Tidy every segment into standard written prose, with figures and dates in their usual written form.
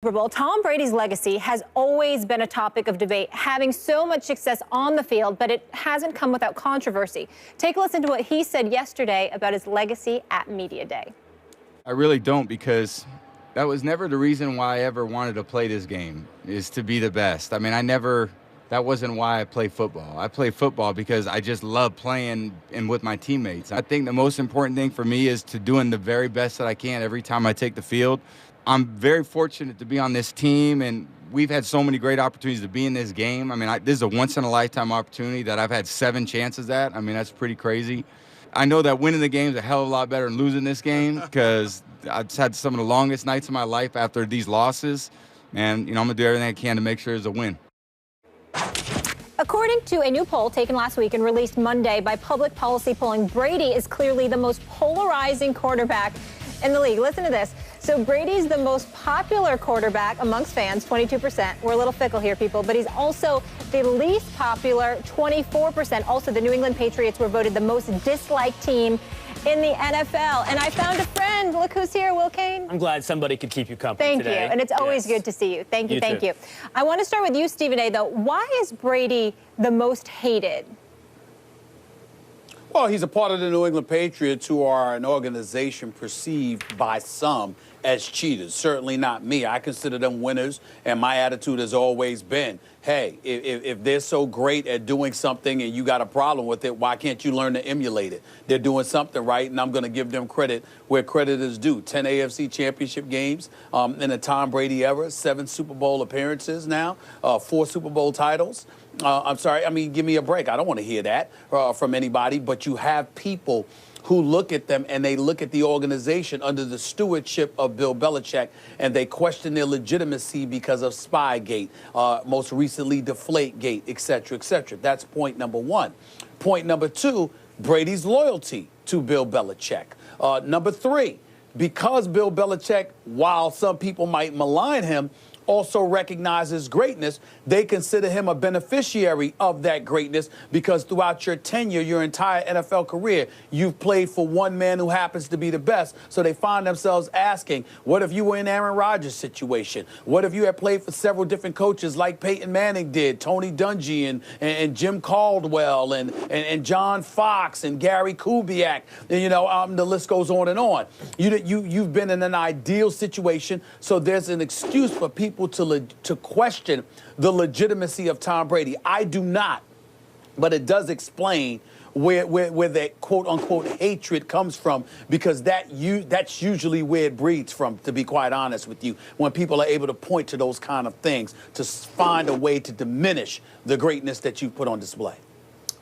Super Bowl. Tom Brady's legacy has always been a topic of debate, having so much success on the field, but it hasn't come without controversy. Take a listen to what he said yesterday about his legacy at Media Day. I really don't, because that was never the reason why I ever wanted to play this game, is to be the best. I mean, that wasn't why I play football. I play football because I just love playing and with my teammates. I think the most important thing for me is to doing the very best that I can every time I take the field. I'm very fortunate to be on this team, and we've had so many great opportunities to be in this game. I mean, this is a once-in-a-lifetime opportunity that I've had 7 chances at. I mean, that's pretty crazy. I know that winning the game is a hell of a lot better than losing this game, because I've had some of the longest nights of my life after these losses, and, I'm going to do everything I can to make sure it's a win. According to a new poll taken last week and released Monday by Public Policy Polling, Brady is clearly the most polarizing quarterback in the league. Listen to this. So Brady's the most popular quarterback amongst fans, 22%. We're a little fickle here, people, but he's also the least popular, 24%. Also, the New England Patriots were voted the most disliked team in the NFL. And I found a friend. Look who's here, Will Kane. I'm glad somebody could keep you company today. Thank you. And it's always good to see you. Thank you. Thank you. you. I want to start with you, Stephen A., though. Why is Brady the most hated? Well, he's a part of the New England Patriots, who are an organization perceived by some as cheaters. Certainly not me. I consider them winners, and my attitude has always been, hey, if they're so great at doing something and you got a problem with it, why can't you learn to emulate it? They're doing something right, and I'm going to give them credit where credit is due. 10 AFC championship games in the Tom Brady era, 7 Super Bowl appearances now, 4 Super Bowl titles. I'm sorry, I mean, give me a break. I don't want to hear that from anybody, but you have people who look at them and they look at the organization under the stewardship of Bill Belichick, and they question their legitimacy because of Spygate, most recently Deflategate, et cetera, et cetera. That's point number 1. Point number 2, Brady's loyalty to Bill Belichick. Number 3, because Bill Belichick, while some people might malign him, also recognizes greatness, they consider him a beneficiary of that greatness, because throughout your tenure, your entire NFL career, you've played for one man who happens to be the best. So they find themselves asking, what if you were in Aaron Rodgers' situation? What if you had played for several different coaches like Peyton Manning did, Tony Dungy and Jim Caldwell and John Fox and Gary Kubiak, and, the list goes on and on. You've been in an ideal situation, so there's an excuse for people to question the legitimacy of Tom Brady. I do not, but it does explain where that quote-unquote hatred comes from, because that's usually where it breeds from, to be quite honest with you, when people are able to point to those kind of things to find a way to diminish the greatness that you put on display.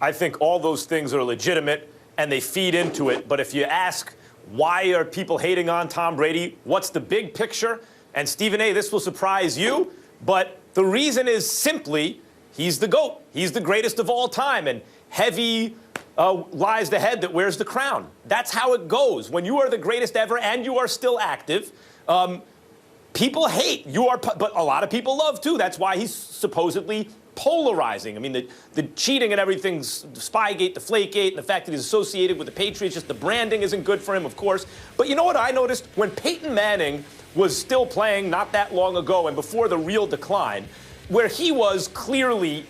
I think all those things are legitimate and they feed into it, but if you ask why are people hating on Tom Brady, what's the big picture? And Stephen A., this will surprise you, but the reason is simply he's the GOAT. He's the greatest of all time, and heavy lies the head that wears the crown. That's how it goes. When you are the greatest ever and you are still active, people hate. But a lot of people love, too. That's why he's supposedly polarizing. I mean, the cheating and everything, Spygate, Deflategate, and the fact that he's associated with the Patriots, just the branding isn't good for him, of course. But you know what I noticed? When Peyton Manning was still playing not that long ago and before the real decline, where he was clearly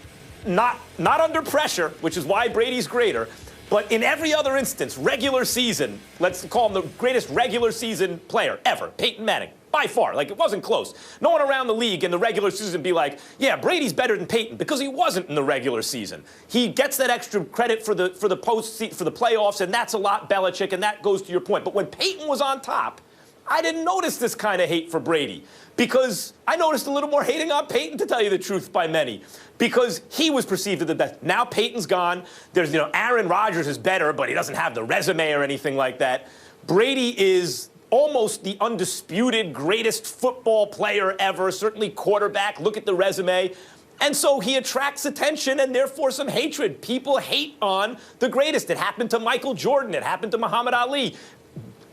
not under pressure, which is why Brady's greater, but in every other instance, regular season, let's call him the greatest regular season player ever, Peyton Manning, by far. Like, it wasn't close. No one around the league in the regular season be like, yeah, Brady's better than Peyton, because he wasn't in the regular season. He gets that extra credit for the playoffs, and that's a lot Belichick, and that goes to your point. But when Peyton was on top, I didn't notice this kind of hate for Brady, because I noticed a little more hating on Peyton, to tell you the truth, by many, because he was perceived as the best. Now Peyton's gone. There's, Aaron Rodgers is better, but he doesn't have the resume or anything like that. Brady is almost the undisputed greatest football player ever, certainly quarterback. Look at the resume. And so he attracts attention and therefore some hatred. People hate on the greatest. It happened to Michael Jordan. It happened to Muhammad Ali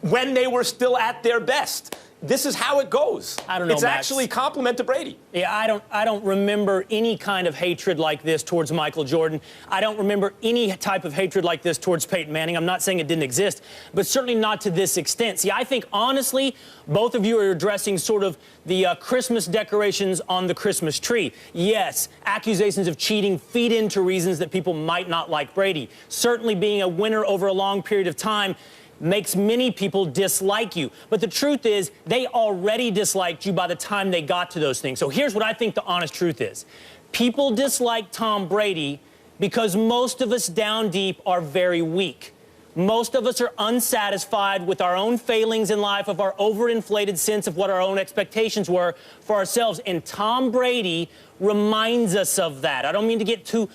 when they were still at their best. this is how it goes. I don't know, It's Max. actually a compliment to Brady. Yeah, I don't remember any kind of hatred like this towards Michael Jordan. I don't remember any type of hatred like this towards Peyton Manning. I'm not saying it didn't exist, but certainly not to this extent. See, I think, honestly, both of you are addressing sort of the Christmas decorations on the Christmas tree. Yes, accusations of cheating feed into reasons that people might not like Brady. Certainly being a winner over a long period of time makes many people dislike you. But the truth is, they already disliked you by the time they got to those things. So here's what I think the honest truth is. People dislike Tom Brady because most of us down deep are very weak. Most of us are unsatisfied with our own failings in life, of our overinflated sense of what our own expectations were for ourselves. And Tom Brady reminds us of that. I don't mean to get too,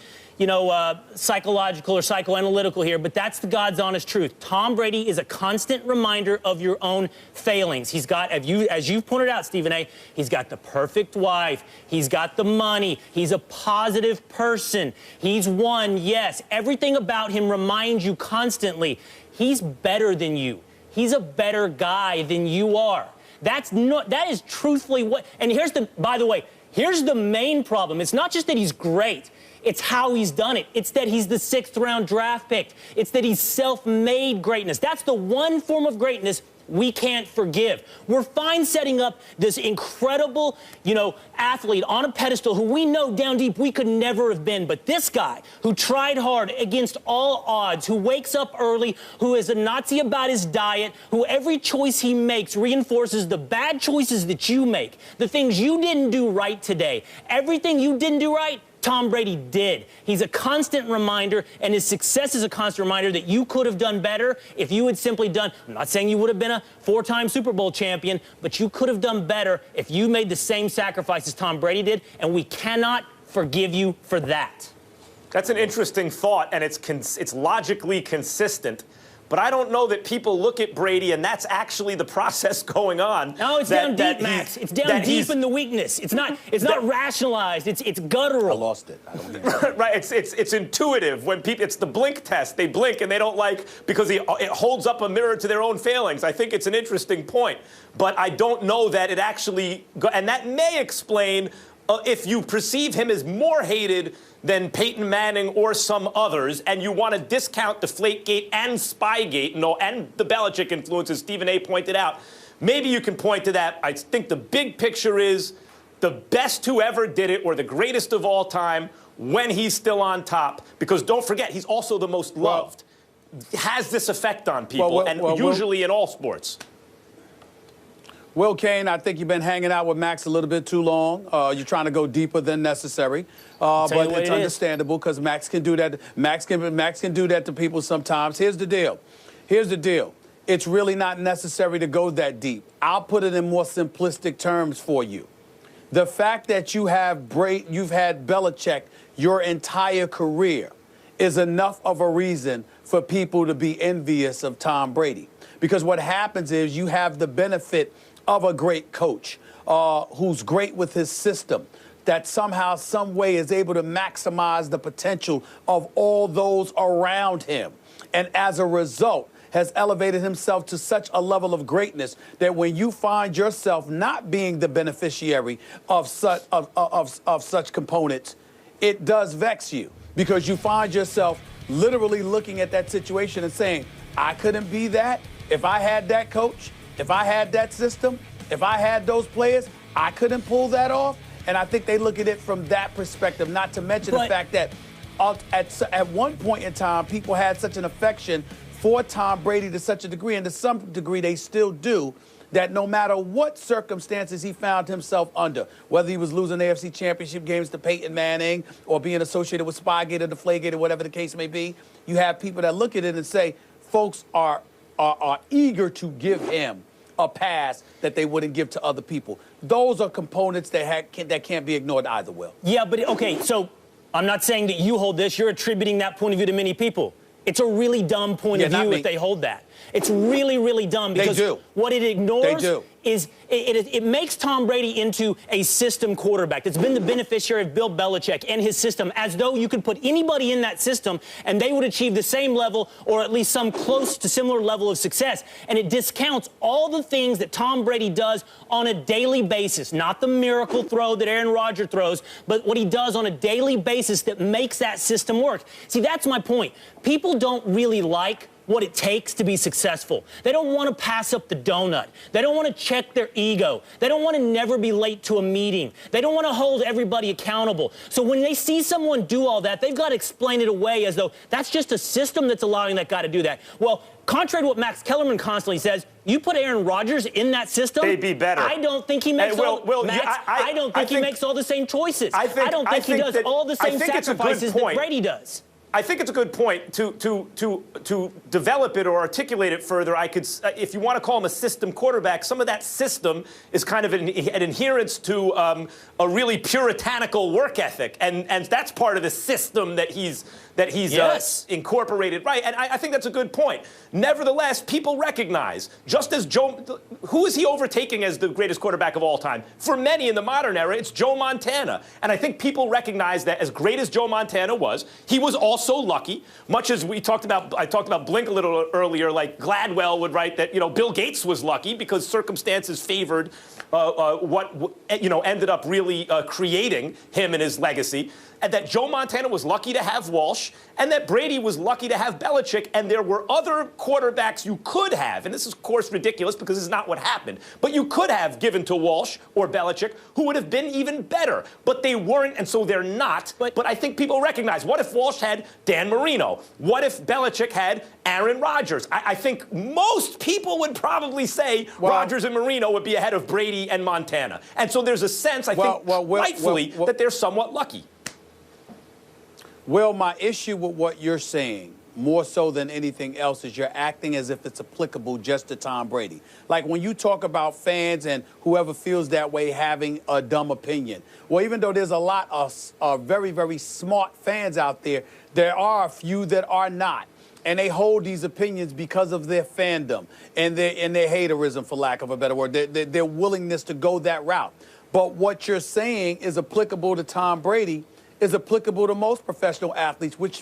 psychological or psychoanalytical here, but that's the God's honest truth. Tom Brady is a constant reminder of your own failings. He's got, as you've pointed out, Stephen A., he's got the perfect wife. He's got the money. He's a positive person. He's won, yes. Everything about him reminds you constantly, he's better than you. He's a better guy than you are. That is truthfully what, and by the way, here's the main problem. It's not just that he's great. It's how he's done it. It's that he's the 6th round draft pick. It's that he's self-made greatness. That's the one form of greatness we can't forgive. We're fine setting up this incredible, athlete on a pedestal who we know down deep we could never have been. But this guy who tried hard against all odds, who wakes up early, who is a Nazi about his diet, who every choice he makes reinforces the bad choices that you make, the things you didn't do right today. Everything you didn't do right, Tom Brady did. He's a constant reminder, and his success is a constant reminder that you could have done better if you had simply done, I'm not saying you would have been a 4-time Super Bowl champion, but you could have done better if you made the same sacrifices Tom Brady did, and we cannot forgive you for that. That's an interesting thought, and it's logically consistent. But I don't know that people look at Brady, and that's actually the process going on. No, it's down deep, Max. It's down deep in the weakness. It's not rationalized. It's guttural. I lost it. I don't think right. It's intuitive. When people, it's the blink test. They blink and they don't like because it holds up a mirror to their own failings. I think it's an interesting point, but I don't know that it actually. And that may explain if you perceive him as more hated than Peyton Manning or some others, and you want to discount Deflategate and Spygate, and the Belichick influence, as Stephen A. pointed out, maybe you can point to that. I think the big picture is the best who ever did it, or the greatest of all time, when he's still on top. Because don't forget, he's also the most loved. Has this effect on people, usually in all sports. Will Kane, I think you've been hanging out with Max a little bit too long. You're trying to go deeper than necessary. But it's understandable because Max can do that. Max can do that to people sometimes. Here's the deal. It's really not necessary to go that deep. I'll put it in more simplistic terms for you. The fact that you've had Belichick your entire career is enough of a reason for people to be envious of Tom Brady. Because what happens is you have the benefit of a great coach who's great with his system, that somehow, some way is able to maximize the potential of all those around him. And as a result, has elevated himself to such a level of greatness that when you find yourself not being the beneficiary of such components, it does vex you, because you find yourself literally looking at that situation and saying, I couldn't be that if I had that coach. If I had that system, if I had those players, I couldn't pull that off. And I think they look at it from that perspective, not to mention the fact that at one point in time, people had such an affection for Tom Brady to such a degree, and to some degree they still do, that no matter what circumstances he found himself under, whether he was losing AFC championship games to Peyton Manning or being associated with Spygate or Deflategate or whatever the case may be, you have people that look at it and say, folks are eager to give him a pass that they wouldn't give to other people. Those are components that can't be ignored either, Will. Yeah, but okay, so I'm not saying that you hold this. You're attributing that point of view to many people. It's a really dumb point of view if they hold that. It's really, really dumb because what it ignores is it makes Tom Brady into a system quarterback that's been the beneficiary of Bill Belichick and his system, as though you could put anybody in that system and they would achieve the same level or at least some close to similar level of success. And it discounts all the things that Tom Brady does on a daily basis, not the miracle throw that Aaron Rodgers throws, but what he does on a daily basis that makes that system work. See, that's my point. People don't really like what it takes to be successful. They don't want to pass up the donut. They don't want to check their ego. They don't want to never be late to a meeting. They don't want to hold everybody accountable. So when they see someone do all that, they've got to explain it away as though that's just a system that's allowing that guy to do that. Well, contrary to what Max Kellerman constantly says, you put Aaron Rodgers in that system, they'd be better. I don't think he makes I don't think he makes all the same choices. I don't think he does all the same sacrifices that Brady does. I think it's a good point to develop it or articulate it further. I could, if you want to call him a system quarterback, some of that system is kind of an adherence to a really puritanical work ethic, and that's part of the system that he's yes. Incorporated, right? And I think that's a good point. Nevertheless, people recognize, just as who is he overtaking as the greatest quarterback of all time? For many in the modern era, it's Joe Montana, and I think people recognize that as great as Joe Montana was, he was also lucky. Much as I talked about Blink a little earlier, like Gladwell would write that Bill Gates was lucky because circumstances favored what ended up really creating him and his legacy. And that Joe Montana was lucky to have Walsh, and that Brady was lucky to have Belichick, and there were other quarterbacks you could have, and this is, of course, ridiculous because this is not what happened, but you could have given to Walsh or Belichick who would have been even better, but they weren't, and so they're not. But I think people recognize, what if Walsh had Dan Marino? What if Belichick had Aaron Rodgers? I think most people would probably say Rodgers and Marino would be ahead of Brady and Montana. And so there's a sense, I think, rightfully, that they're somewhat lucky. Well, my issue with what you're saying, more so than anything else, is you're acting as if it's applicable just to Tom Brady. Like when you talk about fans and whoever feels that way having a dumb opinion. Well, even though there's a lot of very, very smart fans out there, there are a few that are not. And they hold these opinions because of their fandom and their haterism, for lack of a better word, their willingness to go that route. But what you're saying is applicable to Tom Brady is applicable to most professional athletes, which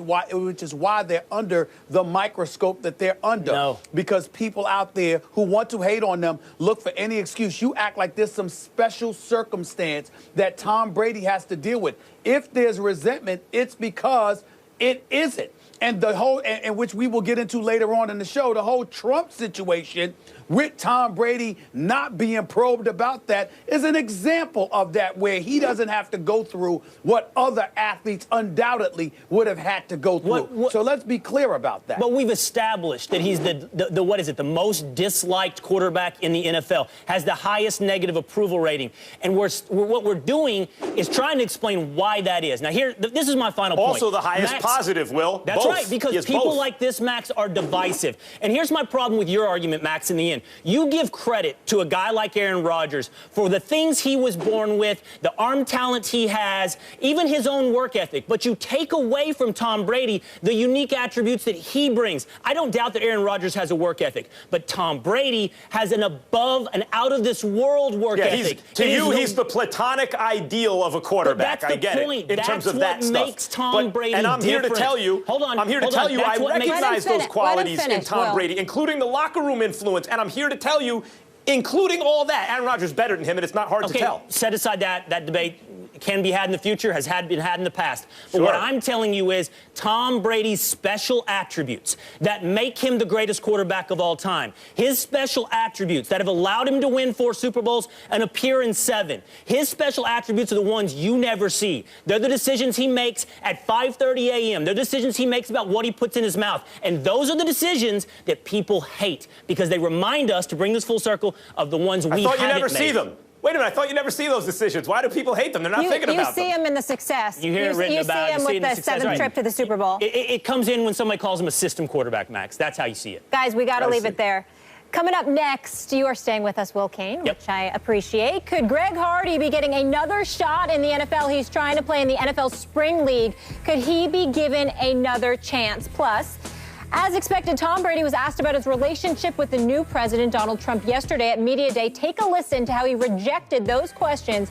is why they're under the microscope that they're under. No. Because people out there who want to hate on them look for any excuse. You act like there's some special circumstance that Tom Brady has to deal with. If there's resentment, it's because it isn't. And the whole, and which we will get into later on in the show, the whole Trump situation with Tom Brady not being probed about that is an example of that, where he doesn't have to go through what other athletes undoubtedly would have had to go through. So let's be clear about that. But we've established that he's the most disliked quarterback in the NFL, has the highest negative approval rating. And what we're doing is trying to explain why that is. Now, this is my final point. Also the highest positive, Will. That's right, because people like this, Max, are divisive. And here's my problem with your argument, Max, in the end. You give credit to a guy like Aaron Rodgers for the things he was born with, the arm talent he has, even his own work ethic. But you take away from Tom Brady the unique attributes that he brings. I don't doubt that Aaron Rodgers has a work ethic, but Tom Brady has an out-of-this-world work ethic. He's the platonic ideal of a quarterback. I get it. In terms of that stuff. That's what makes Tom Brady and I'm here to tell you, I recognize those qualities in Tom Brady, including the locker room influence, and I'm here to tell you, including all that, Aaron Rodgers is better than him, and it's not hard to tell. Set aside that debate. Can be had in the future, been had in the past. But what I'm telling you is Tom Brady's special attributes that make him the greatest quarterback of all time. His special attributes that have allowed him to win 4 Super Bowls and appear in 7. His special attributes are the ones you never see. They're the decisions he makes at 5:30 a.m. They're the decisions he makes about what he puts in his mouth. And those are the decisions that people hate because they remind us, to bring this full circle, of the ones we haven't made. I thought you never see them. Wait a minute, I thought you never see those decisions. Why do people hate them? They're not thinking about them. You see them in the success. You hear it written about. You see him with the 7th trip to the Super Bowl. It comes in when somebody calls him a system quarterback, Max. That's how you see it. Guys, we got to leave it there. Coming up next, you are staying with us, Will Kane, which I appreciate. Could Greg Hardy be getting another shot in the NFL? He's trying to play in the NFL Spring League. Could he be given another chance? Plus, As expected, Tom Brady was asked about his relationship with the new president, Donald Trump, yesterday at Media Day. Take a listen to how he rejected those questions